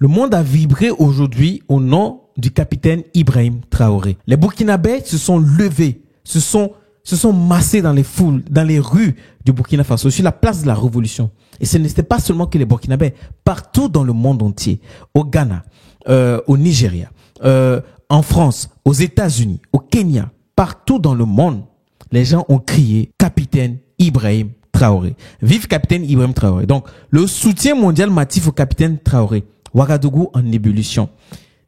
Le monde a vibré aujourd'hui au nom du capitaine Ibrahim Traoré. Les Burkinabés se sont levés, se sont massés dans les foules, dans les rues du Burkina Faso, sur la place de la Révolution. Et ce n'était pas seulement que les Burkinabés, partout dans le monde entier, au Ghana, au Nigeria, en France, aux États-Unis, au Kenya, partout dans le monde, les gens ont crié capitaine Ibrahim Traoré. Vive capitaine Ibrahim Traoré. Donc, le soutien mondial massif au capitaine Traoré. Ouagadougou en ébullition.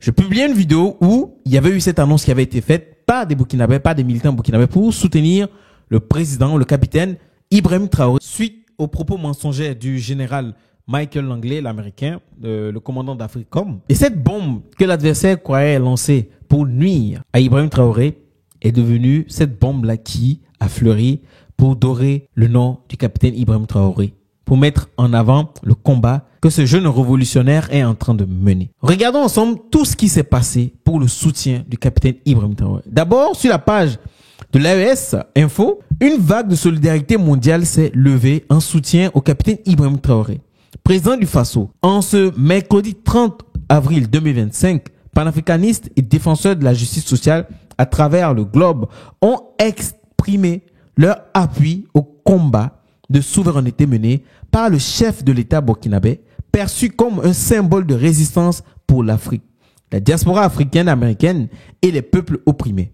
Je publiais une vidéo où il y avait eu cette annonce qui avait été faite par des Burkinabés, par des militants burkinabés pour soutenir le président, le capitaine Ibrahim Traoré, suite aux propos mensongers du général Michael Langley, l'américain, le commandant d'Africom. Et cette bombe que l'adversaire croyait lancer pour nuire à Ibrahim Traoré est devenue cette bombe-là qui a fleuri pour dorer le nom du capitaine Ibrahim Traoré, pour mettre en avant le combat que ce jeune révolutionnaire est en train de mener. Regardons ensemble tout ce qui s'est passé pour le soutien du capitaine Ibrahim Traoré. D'abord, sur la page de l'AES Info, une vague de solidarité mondiale s'est levée en soutien au capitaine Ibrahim Traoré, président du Faso. En ce mercredi 30 avril 2025, panafricanistes et défenseurs de la justice sociale à travers le globe ont exprimé leur appui au combat de souveraineté mené par le chef de l'État burkinabé, perçu comme un symbole de résistance pour l'Afrique, la diaspora africaine américaine et les peuples opprimés.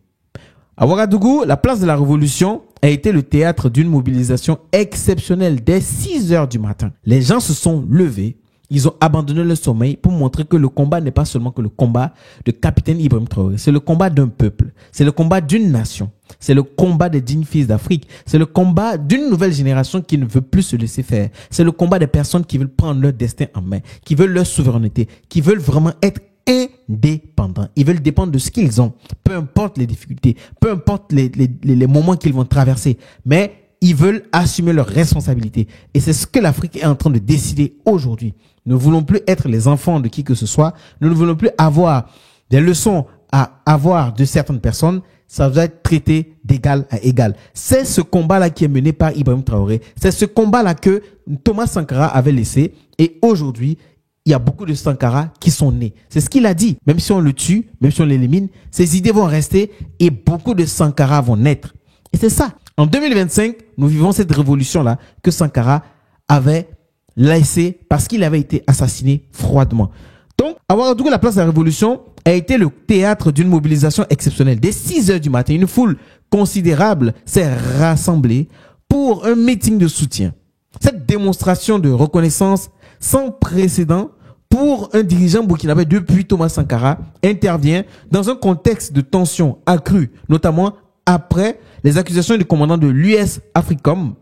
À Ouagadougou, la place de la Révolution a été le théâtre d'une mobilisation exceptionnelle dès 6 heures du matin. Les gens se sont levés, ils ont abandonné le sommeil pour montrer que le combat n'est pas seulement que le combat de capitaine Ibrahim Traoré, c'est le combat d'un peuple, c'est le combat d'une nation, c'est le combat des dignes fils d'Afrique, c'est le combat d'une nouvelle génération qui ne veut plus se laisser faire, c'est le combat des personnes qui veulent prendre leur destin en main, qui veulent leur souveraineté, qui veulent vraiment être indépendants. Ils veulent dépendre de ce qu'ils ont, peu importe les difficultés, peu importe les moments qu'ils vont traverser, mais ils veulent assumer leurs responsabilités. Et c'est ce que l'Afrique est en train de décider aujourd'hui. Nous ne voulons plus être les enfants de qui que ce soit. Nous ne voulons plus avoir des leçons à avoir de certaines personnes. Ça doit être traité d'égal à égal. C'est ce combat-là qui est mené par Ibrahim Traoré. C'est ce combat-là que Thomas Sankara avait laissé. Et aujourd'hui, il y a beaucoup de Sankara qui sont nés. C'est ce qu'il a dit. Même si on le tue, même si on l'élimine, ces idées vont rester et beaucoup de Sankara vont naître. Et c'est ça. En 2025, nous vivons cette révolution-là que Sankara avait laissée parce qu'il avait été assassiné froidement. Donc, à Ouagadougou, la place de la Révolution a été le théâtre d'une mobilisation exceptionnelle. Dès 6 heures du matin, une foule considérable s'est rassemblée pour un meeting de soutien. Cette démonstration de reconnaissance sans précédent pour un dirigeant burkinabé depuis Thomas Sankara intervient dans un contexte de tension accrue, notamment après les accusations du commandant de l'US Africom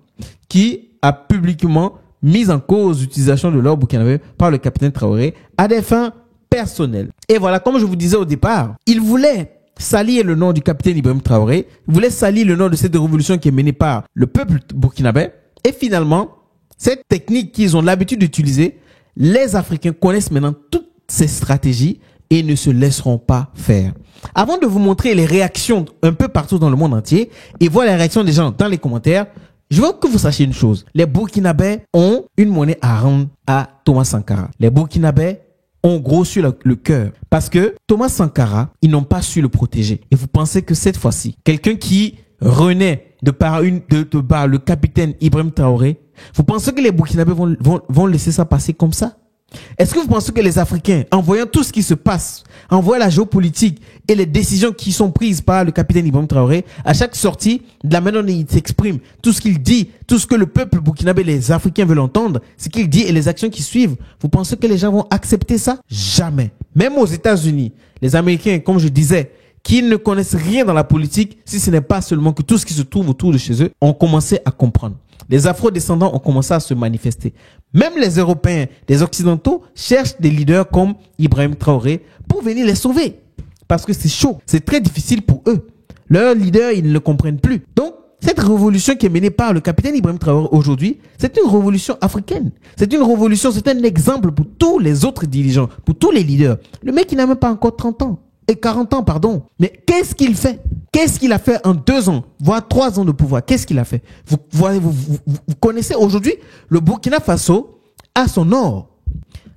qui a publiquement mis en cause l'utilisation de l'or burkinabé par le capitaine Traoré à des fins personnelles. Et voilà, comme je vous disais au départ, il voulait salir le nom du capitaine Ibrahim Traoré, il voulait salir le nom de cette révolution qui est menée par le peuple burkinabé. Et finalement, cette technique qu'ils ont l'habitude d'utiliser, les Africains connaissent maintenant toutes ces stratégies et ne se laisseront pas faire. Avant de vous montrer les réactions un peu partout dans le monde entier et voir les réactions des gens dans les commentaires, je veux que vous sachiez une chose. Les Burkinabés ont une monnaie à rendre à Thomas Sankara. Les Burkinabés ont gros sur le cœur parce que Thomas Sankara, ils n'ont pas su le protéger. Et vous pensez que cette fois-ci, quelqu'un qui renaît de par le capitaine Ibrahim Traoré, vous pensez que les Burkinabés vont laisser ça passer comme ça? Est-ce que vous pensez que les Africains, en voyant tout ce qui se passe, en voyant la géopolitique et les décisions qui sont prises par le capitaine Ibrahim Traoré, à chaque sortie, de la manière dont il s'exprime, tout ce qu'il dit, tout ce que le peuple burkinabé, les Africains veulent entendre, ce qu'il dit et les actions qui suivent, vous pensez que les gens vont accepter ça? Jamais. Même aux États-Unis, les Américains, comme je disais, qui ne connaissent rien dans la politique, si ce n'est pas seulement que tout ce qui se trouve autour de chez eux, ont commencé à comprendre. Les Afro-descendants ont commencé à se manifester. Même les Européens, les Occidentaux cherchent des leaders comme Ibrahim Traoré pour venir les sauver. Parce que c'est chaud, c'est très difficile pour eux. Leurs leaders, ils ne le comprennent plus. Donc, cette révolution qui est menée par le capitaine Ibrahim Traoré aujourd'hui, c'est une révolution africaine. C'est une révolution, c'est un exemple pour tous les autres dirigeants, pour tous les leaders. Le mec, il n'a même pas encore 30 ans. Et 40 ans, pardon. Mais qu'est-ce qu'il fait? Qu'est-ce qu'il a fait en 2 ans, voire 3 ans de pouvoir? Qu'est-ce qu'il a fait? Vous connaissez aujourd'hui, le Burkina Faso a son or.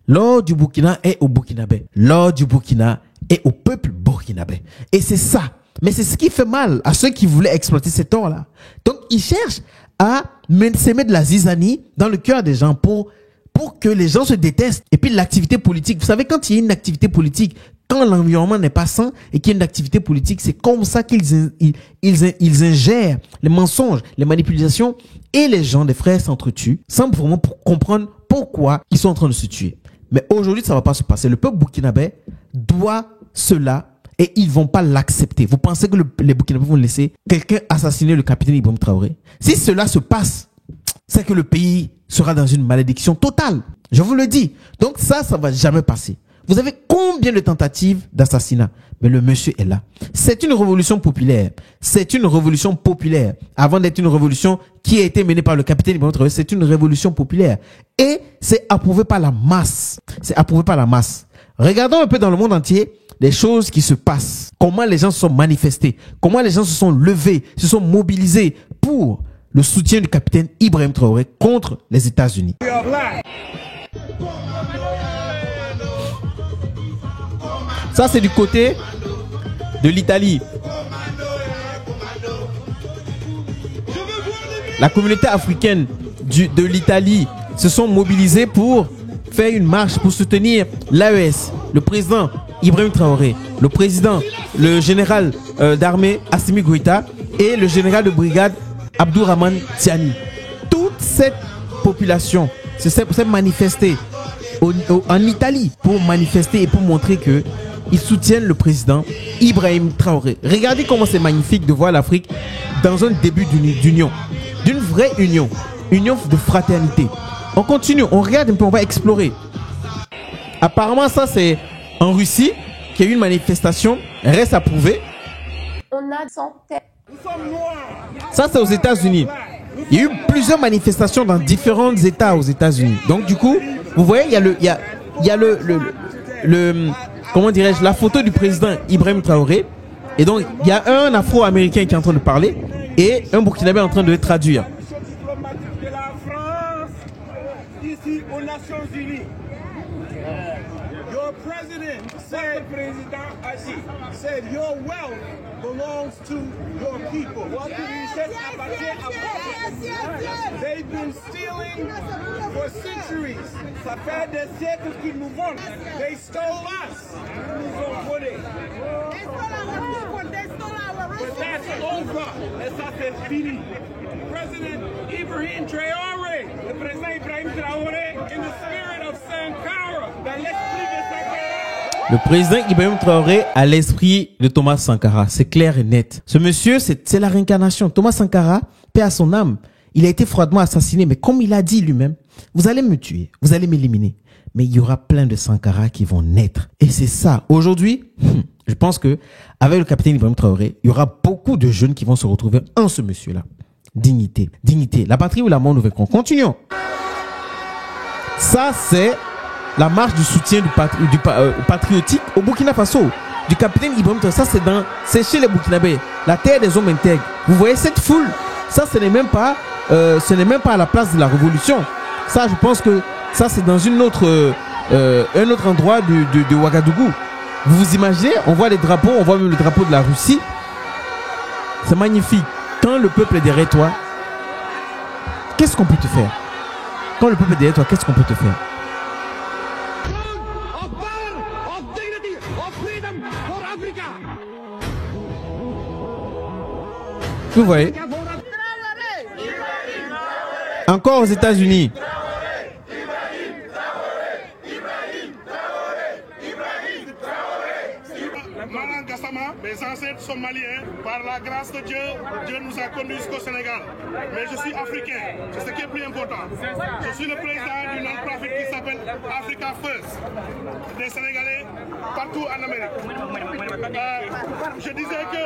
L'or du Burkina est au Burkinabé. L'or du Burkina est au peuple burkinabé. Et c'est ça. Mais c'est ce qui fait mal à ceux qui voulaient exploiter cet or-là. Donc, ils cherchent à s'aimer de la zizanie dans le cœur des gens pour que les gens se détestent. Et puis, l'activité politique. Vous savez, quand il y a une activité politique, quand l'environnement n'est pas sain et qu'il y a une activité politique, c'est comme ça qu'ils ingèrent les mensonges, les manipulations, et les gens, des frères, s'entretuent sans vraiment comprendre pourquoi ils sont en train de se tuer. Mais aujourd'hui, ça ne va pas se passer. Le peuple burkinabé doit cela et ils ne vont pas l'accepter. Vous pensez que les Burkinabés vont laisser quelqu'un assassiner le capitaine Ibrahim Traoré? Si cela se passe, c'est que le pays sera dans une malédiction totale. Je vous le dis. Donc ça ne va jamais passer. Vous avez combien de tentatives d'assassinat? Mais le monsieur est là. C'est une révolution populaire. C'est une révolution populaire. Avant d'être une révolution qui a été menée par le capitaine Ibrahim Traoré, c'est une révolution populaire. Et c'est approuvé par la masse. C'est approuvé par la masse. Regardons un peu dans le monde entier les choses qui se passent. Comment les gens se sont manifestés. Comment les gens se sont levés, se sont mobilisés pour le soutien du capitaine Ibrahim Traoré contre les États-Unis. Ça, c'est du côté de l'Italie. La communauté africaine de l'Italie se sont mobilisés pour faire une marche pour soutenir l'AES, le président Ibrahim Traoré, le général d'armée Assimi Goïta et le général de brigade Abdourahmane Tiani. Toute cette population s'est manifestée en Italie pour manifester et pour montrer que ils soutiennent le président Ibrahim Traoré. Regardez comment c'est magnifique de voir l'Afrique dans un début d'union, d'une vraie union de fraternité. On continue, on regarde un peu, on va explorer. Apparemment, ça c'est en Russie qu'il y a eu une manifestation, reste à prouver. On a santé. Ça c'est aux États-Unis. Il y a eu plusieurs manifestations dans différents États aux États-Unis. Donc du coup, vous voyez, il y a comment dirais-je, la photo du président Ibrahim Traoré. Et donc, il y a un Afro-Américain qui est en train de parler et un Burkinabé en train de le traduire. De la France, ici aux Nations Unies. Your president said, président said, your wealth belongs to your people. Votre richesse appartient à vous. They've been stealing for centuries. Ça fait des siècles qu'ils nous volent. They stole us. Ils nous ont volé. But that's over. Et ça c'est fini. President Ibrahim Traoré, le président Ibrahim Traoré, in the spirit of Sankara, dans l'esprit de Sankara. Le président Ibrahim Traoré a l'esprit de Thomas Sankara, c'est clair et net. Ce monsieur, c'est la réincarnation. Thomas Sankara, paix à son âme, il a été froidement assassiné, mais comme il a dit lui-même, vous allez me tuer, vous allez m'éliminer, mais il y aura plein de Sankara qui vont naître. Et c'est ça. Aujourd'hui, je pense que avec le capitaine Ibrahim Traoré, il y aura beaucoup de jeunes qui vont se retrouver en ce monsieur-là. Dignité, dignité. La patrie ou la mort nous vaincront. Continuons. Ça, c'est la marche du soutien patriotique au Burkina Faso, du capitaine Ibrahim Traoré. Ça, c'est chez les Burkinabés, la terre des hommes intègres. Vous voyez cette foule? Ça, ce n'est même pas à la place de la révolution. Ça, je pense que ça, c'est dans un autre endroit de Ouagadougou. Vous vous imaginez? On voit les drapeaux, on voit même le drapeau de la Russie. C'est magnifique. Quand le peuple est derrière toi, qu'est-ce qu'on peut te faire? Quand le peuple est derrière toi, qu'est-ce qu'on peut te faire? Vous voyez? Encore aux États-Unis. Mes ancêtres sont maliens. Par la grâce de Dieu, Dieu nous a conduits jusqu'au Sénégal. Mais je suis africain, c'est ce qui est plus important. Je suis le président d'une non-profit qui s'appelle Africa First. Des Sénégalais partout en Amérique. Je disais que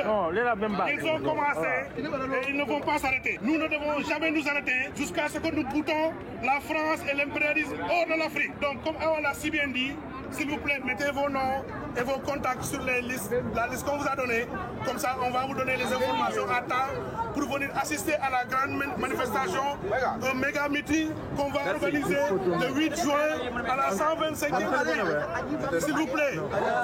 ils ont commencé et ils ne vont pas s'arrêter. Nous ne devons jamais nous arrêter jusqu'à ce que nous boutons la France et l'impérialisme hors de l'Afrique. Donc comme on l'a si bien dit, s'il vous plaît, mettez vos noms et vos contacts sur la liste qu'on vous a donnée. Comme ça, on va vous donner les informations à temps pour venir assister à la grande manifestation, un méga meeting qu'on va organiser le 8 juin à la 125e année. S'il vous plaît,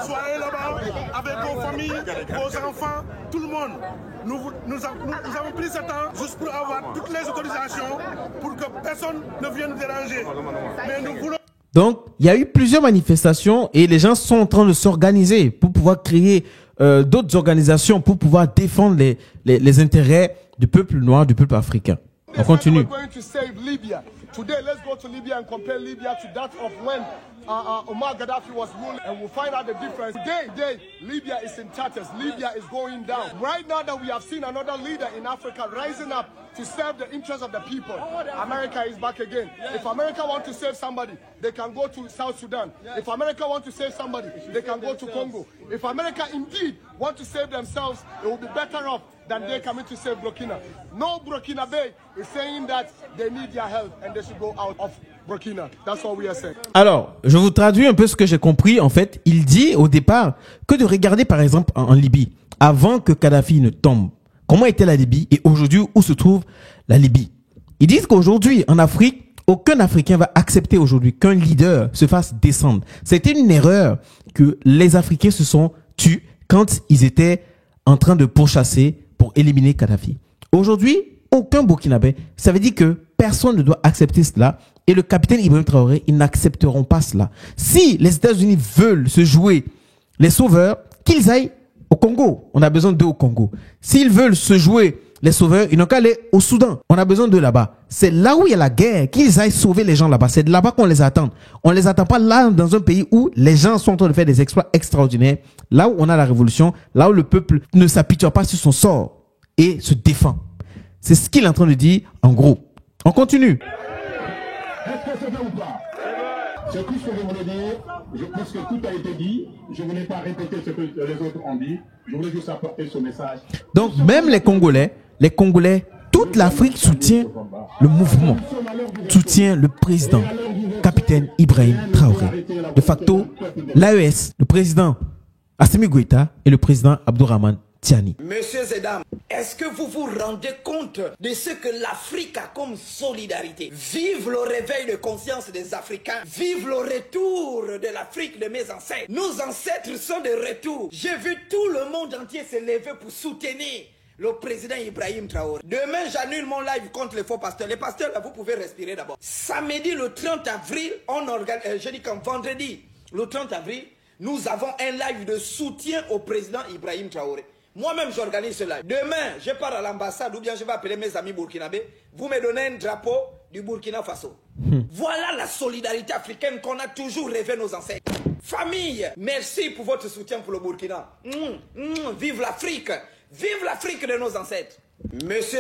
soyez là-bas avec vos familles, vos enfants, tout le monde. Nous avons pris ce temps juste pour avoir toutes les autorisations pour que personne ne vienne nous déranger. Mais nous voulons... Donc, il y a eu plusieurs manifestations et les gens sont en train de s'organiser pour pouvoir créer d'autres organisations pour pouvoir défendre les intérêts du peuple noir, du peuple africain. On continue. Today, let's go to Libya and compare Libya to that of when Omar Gaddafi was ruling, and we'll find out the difference. Today, Libya is in tatters. Libya is going down. Right now that we have seen another leader in Africa rising up to serve the interests of the people, America is back again. If America wants to save somebody, they can go to South Sudan. If America wants to save somebody, they can go to Congo. If America indeed want to save themselves, it will be better off than they coming to save Burkina. No Burkinabe is saying that they need their help and they should go out of Burkina. That's what we are saying. Alors, je vous traduis un peu ce que j'ai compris. En fait, il dit au départ que de regarder par exemple en Libye, avant que Kadhafi ne tombe, comment était la Libye et aujourd'hui où se trouve la Libye. Ils disent qu'aujourd'hui en Afrique, aucun Africain va accepter aujourd'hui qu'un leader se fasse descendre. C'était une erreur que les Africains se sont tus quand ils étaient en train de pourchasser pour éliminer Kadhafi. Aujourd'hui, aucun Burkinabé, ça veut dire que personne ne doit accepter cela et le capitaine Ibrahim Traoré, ils n'accepteront pas cela. Si les États-Unis veulent se jouer les sauveurs, qu'ils aillent au Congo. On a besoin d'eux au Congo. S'ils veulent se jouer les sauveurs, ils n'ont qu'à aller au Soudan. On a besoin d'eux là-bas. C'est là où il y a la guerre, qu'ils aillent sauver les gens là-bas. C'est de là-bas qu'on les attend. On les attend pas là dans un pays où les gens sont en train de faire des exploits extraordinaires. Là où on a la révolution, là où le peuple ne s'apitoie pas sur son sort et se défend. C'est ce qu'il est en train de dire en gros. On continue. Est-ce que c'est vrai ou pas? C'est tout ce que je voulais dire. Je pense que tout a été dit. Je ne voulais pas répéter ce que les autres ont dit. Je voulais juste apporter ce message. Donc même les Congolais, toute l'Afrique soutient le mouvement, soutient le président, capitaine Ibrahim Traoré. De facto, l'AES, le président Assimi Goïta et le président Abdourahmane Tiani. Messieurs et dames, est-ce que vous vous rendez compte de ce que l'Afrique a comme solidarité? Vive le réveil de conscience des Africains. Vive le retour de l'Afrique de mes ancêtres. Nos ancêtres sont de retour. J'ai vu tout le monde entier se lever pour soutenir le président Ibrahim Traoré. Demain, j'annule mon live contre les faux pasteurs. Les pasteurs, là, vous pouvez respirer d'abord. Samedi, le 30 avril, je dis comme vendredi, le 30 avril, nous avons un live de soutien au président Ibrahim Traoré. Moi-même, j'organise ce live. Demain, je pars à l'ambassade ou bien je vais appeler mes amis burkinabés. Vous me donnez un drapeau du Burkina Faso. Voilà la solidarité africaine qu'on a toujours rêvé nos ancêtres. Famille, merci pour votre soutien pour le Burkina. Vive l'Afrique. Vive l'Afrique de nos ancêtres. Monsieur...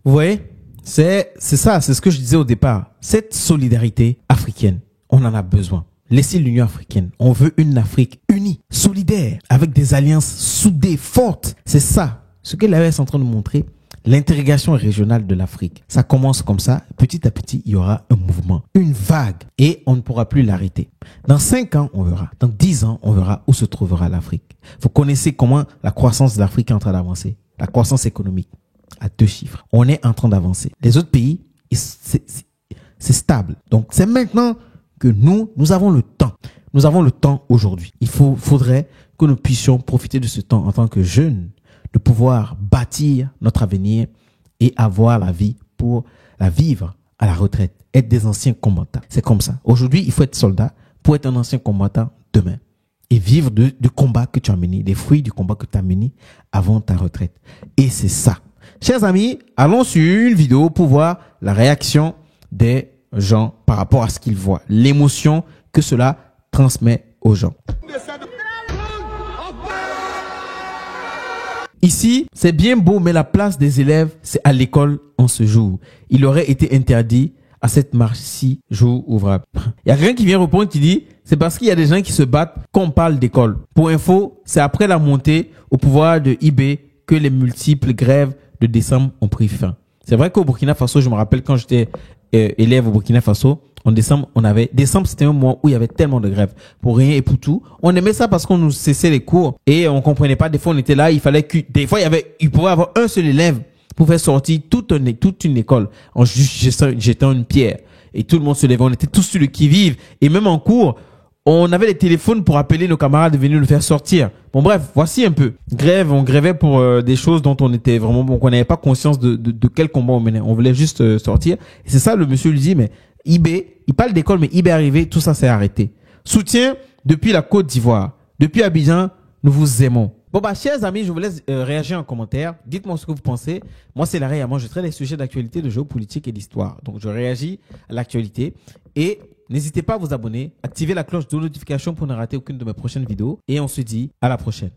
Vous voyez, c'est ça, c'est ce que je disais au départ. Cette solidarité africaine, on en a besoin. Laissez l'Union africaine. On veut une Afrique unie, solidaire, avec des alliances soudées, fortes. C'est ça, ce que l'AES est en train de montrer. L'intégration régionale de l'Afrique. Ça commence comme ça. Petit à petit, il y aura un mouvement, une vague. Et on ne pourra plus l'arrêter. Dans 5 ans, on verra. Dans 10 ans, on verra où se trouvera l'Afrique. Vous connaissez comment la croissance de l'Afrique est en train d'avancer. La croissance économique, à 2 chiffres. On est en train d'avancer. Les autres pays, c'est stable. Donc, c'est maintenant que nous avons le temps. Nous avons le temps aujourd'hui. Il faudrait que nous puissions profiter de ce temps en tant que jeunes, de pouvoir bâtir notre avenir et avoir la vie pour la vivre à la retraite. Être des anciens combattants. C'est comme ça. Aujourd'hui, il faut être soldat pour être un ancien combattant demain. Et vivre du combat que tu as mené, des fruits du combat que tu as mené avant ta retraite. Et c'est ça. Chers amis, allons sur une vidéo pour voir la réaction des gens par rapport à ce qu'ils voient, l'émotion que cela transmet aux gens. Ici, c'est bien beau, mais la place des élèves, c'est à l'école en ce jour. Il aurait été interdit à cette marche-ci, jour ouvrable. Il y a quelqu'un qui vient répondre qui dit, c'est parce qu'il y a des gens qui se battent qu'on parle d'école. Pour info, c'est après la montée au pouvoir de IB que les multiples grèves de décembre ont pris fin. C'est vrai qu'au Burkina Faso, je me rappelle quand j'étais élève au Burkina Faso, En décembre, décembre, c'était un mois où il y avait tellement de grèves. Pour rien et pour tout. On aimait ça parce qu'on nous cessait les cours et on comprenait pas. Des fois, on était là, il fallait que, des fois, il pouvait avoir un seul élève pour faire sortir toute une école en juste jetant une pierre. Et tout le monde se levait. On était tous sur le qui-vive. Et même en cours, on avait les téléphones pour appeler nos camarades de venir nous faire sortir. Bon, bref, voici un peu. Grève, on grévait pour des choses dont on était vraiment bon, qu'on n'avait pas conscience de quel combat on menait. On voulait juste sortir. Et c'est ça, le monsieur lui dit, mais IB, il parle d'école, mais IB est arrivé, tout ça s'est arrêté. Soutien depuis la Côte d'Ivoire. Depuis Abidjan, nous vous aimons. Bon, bah, chers amis, je vous laisse réagir en commentaire. Dites-moi ce que vous pensez. Moi, c'est Larry. Moi, je traite les sujets d'actualité, de géopolitique et d'histoire. Donc, je réagis à l'actualité. Et n'hésitez pas à vous abonner, activer la cloche de notification pour ne rater aucune de mes prochaines vidéos. Et on se dit à la prochaine.